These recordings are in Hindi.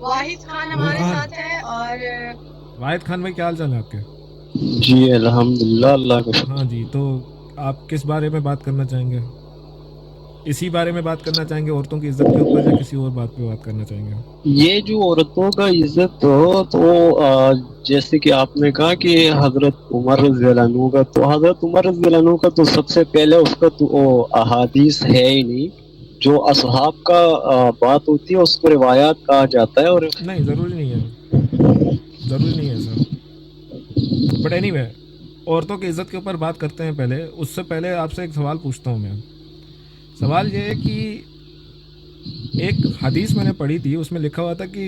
वाहिद खान हमारे साथ है। और वाहिद खान भाई, क्या हाल चाल है आपके? जी अल्हम्दुलिल्लाह, अल्लाह का हाँ शुक्र। जी, तो आप किस बारे में बात करना चाहेंगे? इसी बारे में बात करना चाहेंगे, औरतों की इज्जत के ऊपर, या किसी और बात पे बात करना चाहेंगे? ये जो औरतों का इज्जत तो जैसे कि आपने कहा कि हजरत उमर रज़ियल्लाहु अन्हु का, तो हजरत उमर रज़ियल्लाहु अन्हु का तो सबसे पहले उसका तो वो अहादीस है ही नहीं। जो असहाब का बात होती है उसको रिवायात कहा जाता है। और नहीं, ज़रूरी नहीं है, ज़रूरी नहीं है ऐसा। बट एनीवे, औरतों की इज्जत के ऊपर बात करते हैं। पहले उससे पहले आपसे एक सवाल पूछता हूँ मैं। सवाल ये है कि एक हदीस मैंने पढ़ी थी, उसमें लिखा हुआ था कि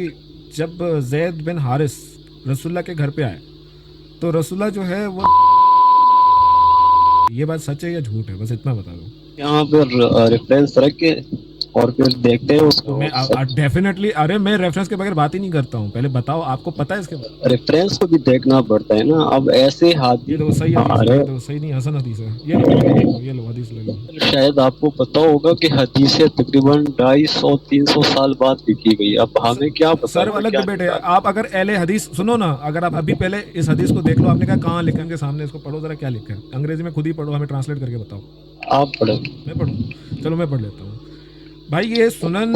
जब जैद बिन हारिस रसूलुल्लाह के घर पे आए, तो रसूलुल्लाह जो है वो, ये बात सच है या झूठ है, बस इतना बता दो। यहाँ पर रेफरेंस रख के और फिर देखते हैं तो उसको मैं सब। डेफिनेटली, अरे मैं रेफरेंस के बगैर बात ही नहीं करता हूँ। पहले बताओ, आपको पता है इसके बारे रेफरेंस को भी देखना पड़ता है ना। अब ऐसे में? ये देखो सही हादीस हदीस आ है, रहे। ये देखो सही नहीं, हसन हदीस है। ये लो, ये लो, ये लो, ये लो, हदीस ले लो। शायद आपको पता होगा कि हदीसें तकरीबन 250-300 साल बाद लिखी गई। अब हमें क्या पता सर ना अलग क्या डिबेट है। निकाल। आप अगर एले हदीस सुनो ना, अगर आप अभी पहले इस हदीस को देख लो, आपने कहा कहाँ लिखा है, के सामने इसको पढ़ो जरा, क्या लिखा है अंग्रेजी में, खुद ही पढ़ो, हमें ट्रांसलेट करके बताओ। आप पढ़ो। मैं पढ़ूँ? चलो मैं पढ़ लेता हूँ भाई। ये सुनन,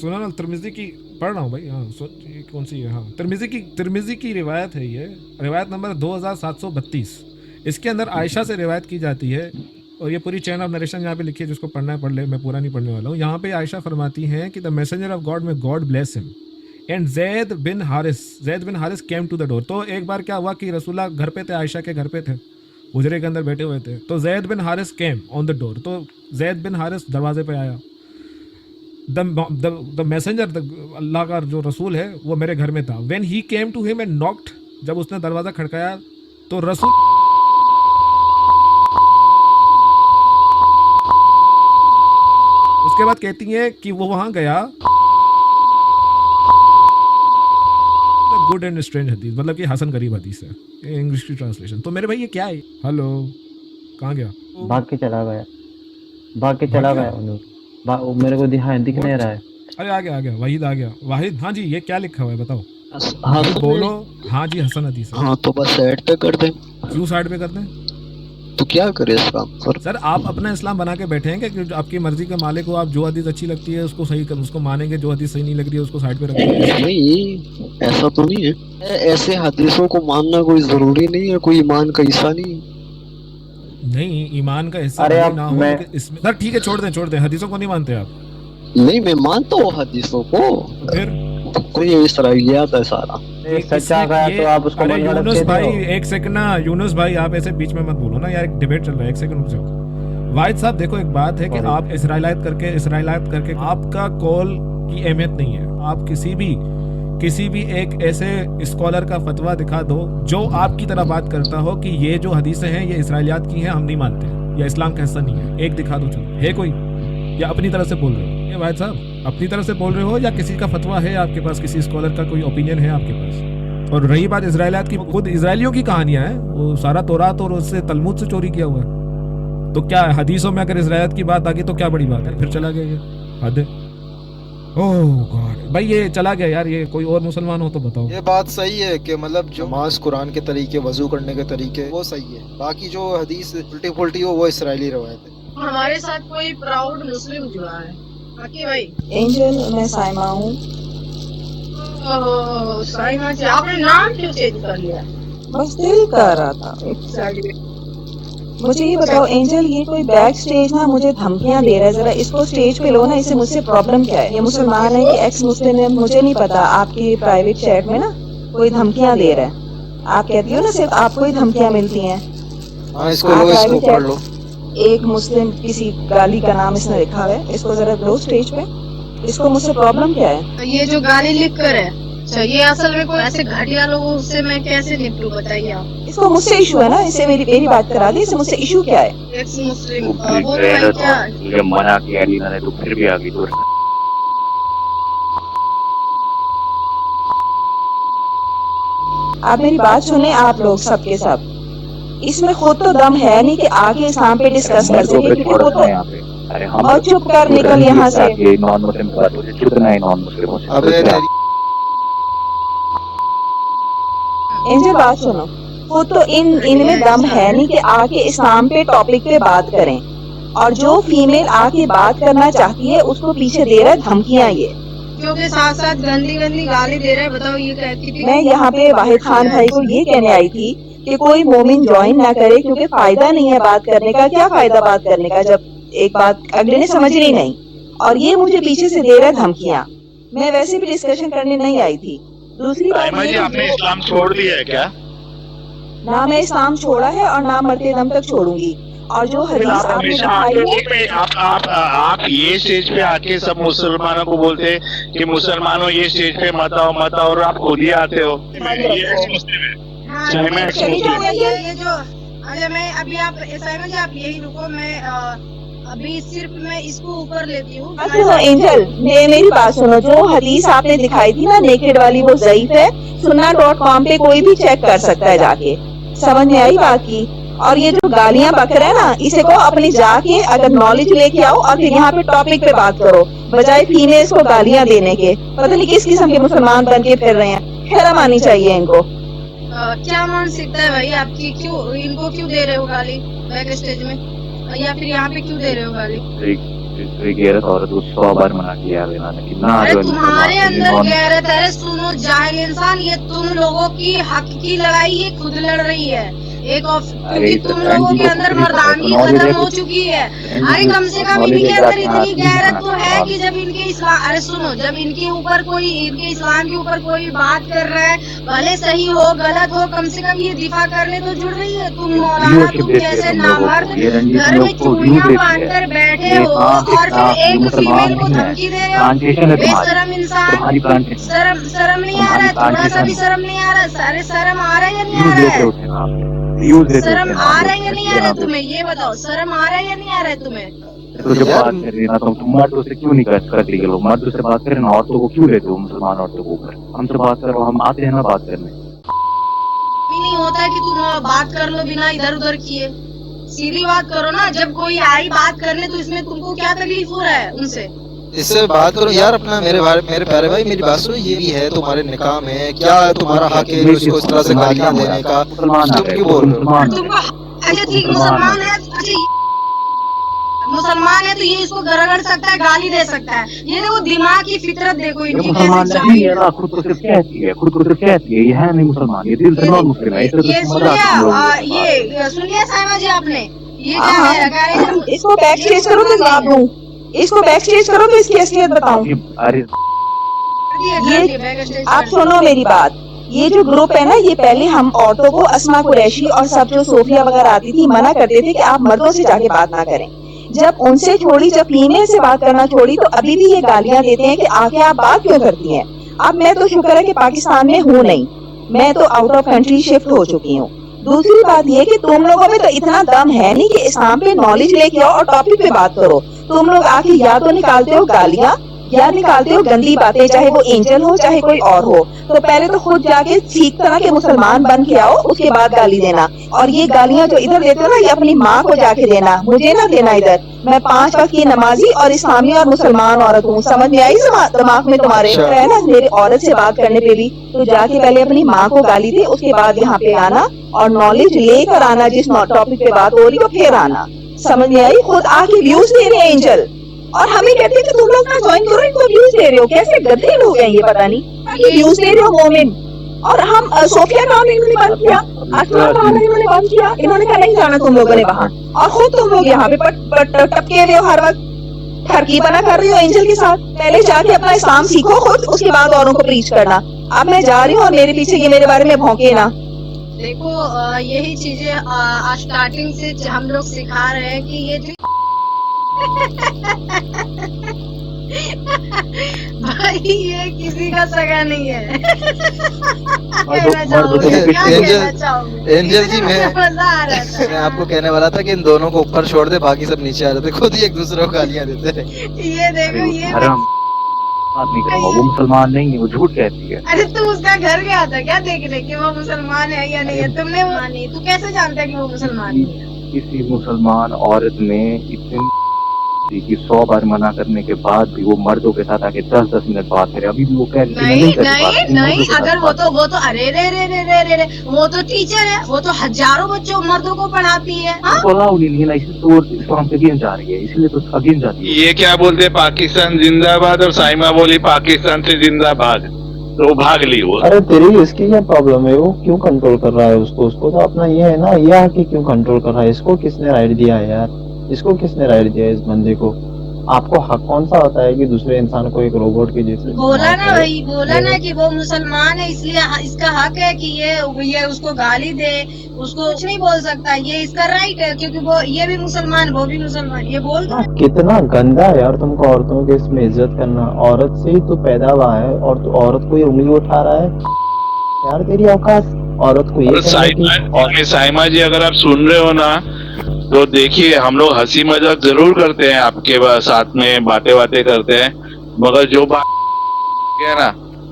सुनन अल तिरमिजी की पढ़ रहा हूँ भाई। हाँ, ये कौन सी है? हाँ, तिरमिजी की रिवायत है ये। रिवायत नंबर 2732। इसके अंदर आयशा से रिवायत की जाती है, और ये पूरी चैन ऑफ नरेशन यहाँ पे लिखी है, जिसको पढ़ना है पढ़ ले, मैं पूरा नहीं पढ़ने वाला हूँ। यहाँ पे आयशा फरमाती हैं कि the messenger of God may God bless him and Zaid bin Haris came to the door. तो एक बार क्या हुआ कि रसूलुल्लाह घर पे थे, आयशा के घर पे थे, हुजरे के अंदर बैठे हुए थे, तो Zaid bin Haris came on the door. तो जैद बिन हारिस दरवाजे पे आया। द मैसेंजर, अल्लाह का जो रसूल है, वो मेरे घर में था। When he came to him and knocked, जब उसने दरवाज़ा खड़काया, तो रसूल, उसके बाद कहती है कि वो वहां गया। गुड एंड स्ट्रेंज हदीस, मतलब कि हसन गरीब हदीस है, इंग्लिश की ट्रांसलेशन। तो मेरे भाई ये क्या है? हेलो, कहाँ गया? भाग के चला गया, भाग के भाग चला गया? गया वो मेरे को दिख नहीं व्हाट? रहा है। अरे आ गया वाहिद, आ गया वाहिद। हाँ जी, ये क्या लिखा हुआ है बताओ हाँ भाई, सुन। बोलो। हाँ जी, हसन हदीस है। हाँ तो बस ऐड पे कर दें। क्यों साइड पे कर दें? तो क्या करे इसका आंसर। सर आप अपना इस्लाम बना के बैठे हैं क्या, कि आपकी मर्जी के मालिक हो, आप जो हदीस अच्छी लगती है उसको सही कर, उसको मानेंगे, जो हदीस सही नहीं लग रही है उसको साइड पे रख देंगे, ऐसा? नहीं, ऐसा तो नहीं है। ऐसे हदीसों को मानना कोई जरूरी नहीं है, कोई ईमान का हिस्सा नहीं है। नहीं, ईमान का हिस्सा अरे भले अब ना हो, मैं लेकिन इसमें सर ठीक है, छोड़ दें, हदीसों को नहीं मानते आप? नहीं, मैं मानता हूँ हदीसों को। तो फिर कोई इसराइलियात है सारा। सच आ इसने गया ये, तो आप उसको अरे मन गलत यूनुस कहते भाई, हो। एक सेकंड ना, यूनुस भाई आप ऐसे बीच में मत बोलो ना यार, एक डिबेट चल रहा है, एक सेकंड रुक जाओ। वाहिद साहब देखो, एक बात है कि सॉरी। आप इसराइलात करके आपका कॉल की अहमियत नहीं है। आप किसी भी एक ऐसे स्कॉलर का फतवा दिखा दो जो आपकी तरह बात करता हो कि ये जो हदीसें हैं ये इसराइलियात की हैं, हम नहीं मानते हैं, या इस्लाम का हिस्सा नहीं है, एक दिखा दो चलो। है कोई? या अपनी तरफ से बोल रहे हो? ये वाहिद साहब अपनी तरफ से बोल रहे हो, या किसी का फतवा है आपके पास, किसी स्कॉलर का कोई ओपिनियन है आपके पास? और रही बात इसराइलियात की, खुद इसराइलियों की कहानियां हैं, वो सारा तौरात और उससे तलमुद से चोरी किया हुआ है। तो क्या हदीसों में अगर इसराइलियात की बात आ गई तो क्या बड़ी बात है? फिर चला गया ये, हद है। ओह गॉड भाई, ये चला गया यार। ये कोई और मुसलमान हो तो बताओ। ये बात सही है कि मतलब जो नमाज कुरान के तरीके, वजू करने के तरीके, वो सही है। बाकी जो हदीस उल्टी पुल्टी हो वो इसराइली रवायत है। हमारे साथ कोई प्राउड मुस्लिम जुड़ा है बाकी भाई। एंजल, मैं साइमा हूँ। साइमा जी, आपने नाम क्यों चेंज कर लिया? बस दिल कर रहा था। मुझे ये बताओ एंजल, ये कोई बैक स्टेज ना मुझे धमकियां दे रहा है, जरा इसको स्टेज पे लो ना, इससे मुझसे प्रॉब्लम क्या है? ये मुसलमान है कि एक्स मुस्लिम है मुझे नहीं पता। आपकी प्राइवेट चैट में ना कोई धमकियां दे रहा है। आप कहती हो ना सिर्फ आपको ही धमकियां मिलती हैं। हाँ, इसको लो, इसको पढ़ लो। एक मुस्लिम किसी गाली का नाम इसने लिखा हुआ है, इसको जरा लो स्टेज पे। इसको मुझसे प्रॉब्लम क्या है? ये जो गाली लिख कर है, अच्छा ये असल में कोई ऐसे घटिया लोगों से मैं कैसे निपटूं, बताइए आप। इसको मुझसे इशू है ना, इससे मेरी बात करा दी, इससे मुझसे इशू क्या है? एक्स मुस्लिम वो तो भाई क्या, तुझे मना किया लीना ने, तू फिर भी आ गई। तो आप मेरी बात सुने, आप लोग सबके सब। इसमें खुद तो दम है नहीं कि आगे इस्लाम पे डिस्कस कर सके, क्योंकि वो तो। यहाँ पे अरे हम और चुप कर, निकल यहाँ से। नॉन मुस्लिम का तुझे छुटना है नॉन मुस्लिमों से। अबे तेरी एंजल बात सुनो, वो तो इनमें दम है नहीं कि आके इस्लाम पे टॉपिक पे बात करें, और जो फीमेल आके बात करना चाहती है उसको पीछे दे रहा है धमकियां ये। क्योंकि साथ साथ गंदी गंदी गाली दे रहे हैं। बताओ ये कितनी। मैं यहाँ पे वाहिद खान भाई को ये कहने आई थी कि कोई मोमिन ज्वाइन ना करे, क्योंकि फायदा नहीं है बात करने का। क्या फायदा बात करने का जब एक बात अगले ने समझनी नहीं, और ये मुझे पीछे से दे रहा है धमकियां। मैं वैसे भी डिस्कशन करने नहीं आई थी। दूसरी बात ये आपने इस्लाम छोड़ दिया है क्या? ना मैं इस्लाम छोड़ा है और ना मरते दम तक छोड़ूंगी। और जो हदीस आपने दिखाई है, आप ये स्टेज पे आके सब मुसलमानों को बोलते हैं कि मुसलमानों ये स्टेज पे मत आओ और आप खुद ही आते हो। ये जो अच्छा मैं अभी आप साइमन जी आप यही रुको, मैं अभी सिर्फ मैं इसको ऊपर लेती हूँ। सुनो एंजल, मेरी बात सुनो। जो हदीस आपने दिखाई थी ना नेकेड वाली, वो ज़ईफ है। सुन्ना.com पे कोई भी चेक कर सकता है जाके। समझ में आई बात की? और ये जो गालियां बक रहा है ना, इसे को अपनी जाके अगर नॉलेज लेके आओ और फिर यहाँ पे टॉपिक पे बात करो, बजाय फीमेल्स को गालियां देने के। पता नहीं किस किस्म के मुसलमान बन के फिर रहे हैं। शर्म आनी चाहिए इनको। क्या मानसिकता है भाई आपकी? क्यों इनको क्यों दे रहे हो गाली बैक स्टेज में, या फिर यहाँ पे क्यों दे रहे हो गाली? गैरत औरत को 100 बार मना किया है मैंने, कितना। अरे तुम्हारे अंदर गैरत है। सुनो जाहिल इंसान, ये तुम लोगों की हक की लड़ाई ये खुद लड़ रही है एक क्योंकि तुम लोगों के अंदर मर्दानगी खत्म हो चुकी है। अरे कम से कम इनके अंदर इतनी गैरत तो है कि जब इनके इस्लाम, अरे सुनो, जब इनके ऊपर कोई, इनके इस्लाम के ऊपर कोई बात कर रहा है, भले सही हो गलत हो, कम से कम ये दिफा करने तो जुड़ रही है। तुम मौलाना, तुम जैसे नामर्द घर में चूड़ियां बांध कर बैठे हो और फिर एक फीमेल को धमकी दे रहे हो। बेशरम इंसान, शर्म नहीं आ रहा है? थोड़ा सा भी शर्म नहीं आ रहा? सारे शर्म आ रहा है या नहीं आ रहा है? शर्म आ रहा है या नहीं आ रहा है तुम्हें? ये बताओ, शर्म आ रहा है या नहीं आ रहा है तुम्हें? तो जब बात कर रही है ना, तो तुम मर्दों से क्यों नहीं करती हो? मर्दों से बात करें ना, औरतों को क्यों लेते हो? मुसलमान औरतों को ऊपर हमसे बात करो, हम आते हैं ना बात करने। नहीं होता है कि तुम बात कर लो बिना इधर उधर किए, सीधी बात करो ना। जब कोई आई बात करने तो इसमें तुमको क्या तकलीफ हो रहा है उनसे? इससे बात करो यार अपना। मेरे प्यारे भाई मेरी बात सुनो। ये भी है तुम्हारे निकाह में, क्या तुम्हारा हक है उसको इस तरह से गालियां देने का? तुम क्यों बोल रहे हो? अच्छा ठीक, मुसलमान है, अच्छा मुसलमान है तो ये इसको गरगड़ सकता है, गाली दे सकता है। ये देखो दिमाग की फितरत देखो इनकी कैसे नहीं है ना, खुद को सिर्फ कहती है, खुद को सिर्फ कहती है, ये है नहीं मुसलमान, ये दिल से नॉन मुस्लिम है। ये सुनिए साइमा जी आपने ये क्या इसको बैक स्टेज करो तो जवाब दूं, इसको बैक स्टेज करो तो इसकी असलियत बताऊं। अरे ये आप सुनो मेरी बात। ये जो ग्रुप है ना, ये पहले हम औरतों को अस्मा कुरैशी और सब जो सोफिया वगैरह आती थी मना करते थे कि आप मर्दों से जाके बात ना करें। जब उनसे छोड़ी, जब फीमेल से बात करना छोड़ी, तो अभी भी ये गालियां देते हैं कि आके आप बात क्यों करती हैं। अब मैं तो शुक्र है कि पाकिस्तान में हूँ नहीं, मैं तो आउट ऑफ कंट्री शिफ्ट हो चुकी हूँ। दूसरी बात ये कि तुम लोगों में तो इतना दम है नहीं कि इस्लाम पे नॉलेज लेके आओ और टॉपिक पे बात करो। तुम लोग आके या तो निकालते हो गालियां या निकालते हो गंदी बातें, चाहे वो एंजल हो चाहे कोई और हो। तो पहले तो खुद जाके सीखता ना कि मुसलमान बन के आओ, उसके बाद गाली देना। और ये गालियां जो इधर देते हो ना, ये अपनी माँ को जाके देना, मुझे ना देना इधर। मैं 5 वक्त की नमाजी और इस्लामी और मुसलमान औरत हूँ। समझ में आई दिमाग में तुम्हारे? है ना, मेरी औरत से बात करने पे भी तो जाके पहले अपनी माँ को गाली दे, उसके बाद यहाँ पे आना और नॉलेज लेकर आना। जिस टॉपिक पे बात हो रही हो फिर आना। समझ में आई? खुद आके व्यूज दे रहे हैं एंजल, और हमें कहते हैं कि तुम लोग ना ज्वाइन करो, इनको व्यूज दे रहे हो। कैसे गधे लोग हैं ये, पता नहीं। व्यूज दे रहे हो मोमिन, और हम सोफिया नाम इन्होंने बंद किया, अस्मा नाम इन्होंने बंद किया। इन्होंने कहा नहीं जाना तुम लोगों ने वहाँ, और खुद तुम लोग यहाँ पे टपके रहे हो, हर वक्त ठरकी बना कर रही हो एंजल के साथ। पहले जाके अपना इस्लाम सीखो खुद, उसके बाद औरों को प्रीच करना। अब मैं जा रही हूँ और मेरे पीछे ये मेरे बारे में भौंके ना। देखो यही चीजें स्टार्टिंग से हम लोग सिखा रहे हैं कि ये जो भाई ये किसी का सगा नहीं है। एंजल जी मैं आपको कहने वाला था कि इन दोनों को ऊपर छोड़ दे, बाकी सब नीचे आ रहे थे, खुद ही एक दूसरे को गालियां देते रहे। ये देखो ये वो मुसलमान नहीं है, वो झूठ कहती है। अरे तू उसका घर गया था क्या देखने कि वो मुसलमान है या नहीं है? तुमने मानी, तू कैसे जानता है कि वो मुसलमान है? किसी मुसलमान औरत ने इतनी थी कि 100 बार मना करने के बाद भी वो मर्दों के साथ आके 10-10 मिनट बात करे। अभी भी वो कह रही थी नहीं कर रही बात, नहीं इन नहीं, मर्दों के अगर साथ वो बात तो अरे रे रे रे रे रे रे, वो तो टीचर है, वो तो हजारों बच्चों मर्दों को पढ़ाती है। हाँ? तो अलाउ नहीं है ना, इसलिए तो इस्लाम के अगेंस्ट जा रही है, इसलिए तो अगेंस्ट जाती है। ये क्या बोलते हैं, पाकिस्तान जिंदाबाद, और साइमा बोली पाकिस्तान से जिंदाबाद, तो वो भाग ली वो। अरे तेरी इसकी क्या प्रॉब्लम है? वो क्यों कंट्रोल कर रहा है उसको तो अपना ये है ना, ये आके क्यों कंट्रोल कर रहा है? इसको किसने राइट दिया है यार? इसको किसने राइट दिया है इस बंदे को? आपको हक कौन सा होता है कि दूसरे इंसान को एक रोबोट के जैसे बोला ना भाई, बोला ना कि वो मुसलमान है, इसलिए इसका हक है कि ये उसको गाली दे, उसको कुछ नहीं बोल सकता, ये इसका राइट है, क्योंकि वो ये भी मुसलमान, वो भी मुसलमान, ये बोल दो। कितना गंदा है यार तुमको औरतों के इसमें इज्जत करना। औरत से ही तो पैदा हुआ है और तू औरत को ये उंगली उठा रहा है यार? तेरी औकात औरत को ये कहने की? साइमा जी, अगर आप सुन रहे हो ना, तो देखिए हम लोग हंसी मजाक जरूर करते हैं, आपके साथ में बातें करते हैं, मगर जो बात है ना,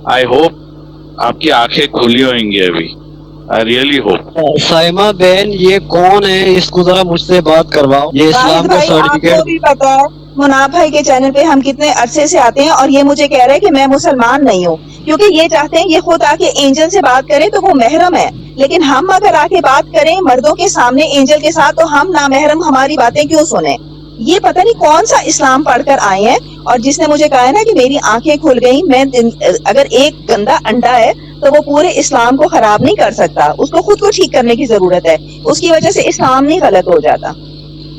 आई होप आपकी आंखें खुली होंगी अभी। I really hope. साइमा बहन, ये कौन है? इसको जरा मुझसे बात करवाओ। ये इस्लाम का भाई सर्टिफिकेट। आपको भी पता है मुनाफ भाई के चैनल पे हम कितने अरसे से आते हैं और ये मुझे कह रहे हैं कि मैं मुसलमान नहीं हूँ, क्योंकि ये चाहते हैं ये खुद आके एंजल से बात करें तो वो महरम है, लेकिन हम अगर आके बात करें मर्दों के सामने एंजल के साथ तो हम नामहरम हमारी बातें क्यों सुने? ये पता नहीं कौन सा इस्लाम पढ़कर आए हैं। और जिसने मुझे कहा है ना कि मेरी आंखें खुल गई, मैं अगर एक गंदा अंडा है तो वो पूरे इस्लाम को खराब नहीं कर सकता, उसको खुद को ठीक करने की जरूरत है, उसकी वजह से इस्लाम नहीं गलत हो जाता।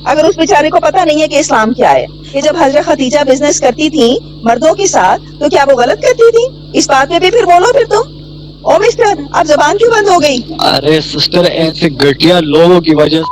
अगर उस बेचारे को पता नहीं है कि इस्लाम क्या है, कि जब हजरत खदीजा बिजनेस करती थी मर्दों के साथ तो क्या वो गलत करती थी? इस बात पे भी फिर बोलो फिर तुम। ओ मिस्टर, आप जबान क्यों बंद हो गई? अरे सिस्टर, ऐसे घटिया लोगों की वजह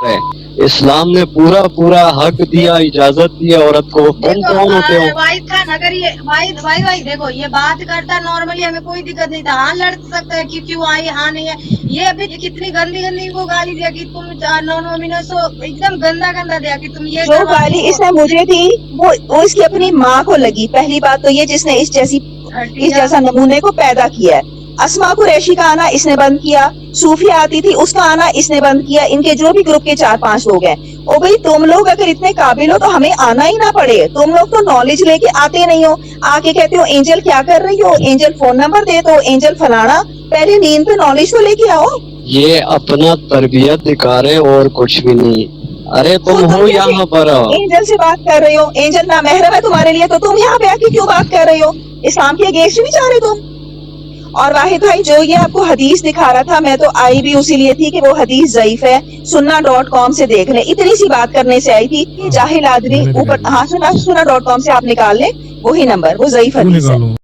से इस्लाम ने पूरा हक दिया, इजाजत दी औरत को। तुम कौन होते हो? वाहिद खान, अगर ये वाहिद देखो, ये बात करता नॉर्मली, हमें कोई दिक्कत नहीं था, हाँ लड़ सकता है कि क्यों आई, हाँ नहीं है। ये अभी कितनी गंदी को गाली दिया कि तुम नॉन एकदम गंदा दिया कि तुम ये। जो गाली इसने मुझे दी वो इसकी अपनी माँ को लगी। पहली बात तो ये जिसने इस जैसा नमूने को पैदा किया है। अस्मा कुरैशी का आना इसने बंद किया, सूफिया आती थी उसका आना इसने बंद किया, इनके जो भी ग्रुप के 4-5 लोग हैं। ओ भाई, तुम लोग अगर इतने काबिल हो तो हमें आना ही ना पड़े। तुम लोग तो नॉलेज लेके आते नहीं हो, आके कहते हो एंजल क्या कर रही हो, एंजल फोन नंबर दे दो, एंजल फलाना। पहले नींद पे नॉलेज तो लेके आओ। ये अपना तरबियत दिखा रहे और कुछ भी नहीं। अरे तुम हो यहाँ पर, एंजल से बात कर रहे हो, एंजल ना महरम है तुम्हारे लिए, तो तुम यहाँ पे आके क्यों बात कर रहे हो? इस्लाम के अगेंस्ट नहीं जा रहे तुम? और वाहिद भाई, जो ये आपको हदीस दिखा रहा था, मैं तो आई भी उसी लिए थी कि वो हदीस ज़ईफ है, सुन्ना.com से देख लें। इतनी सी बात करने से आई थी कि जाहिल आदमी ऊपर, हाँ सुन्ना.com से आप निकाल लें, वही नंबर, वो ज़ईफ हदीस है।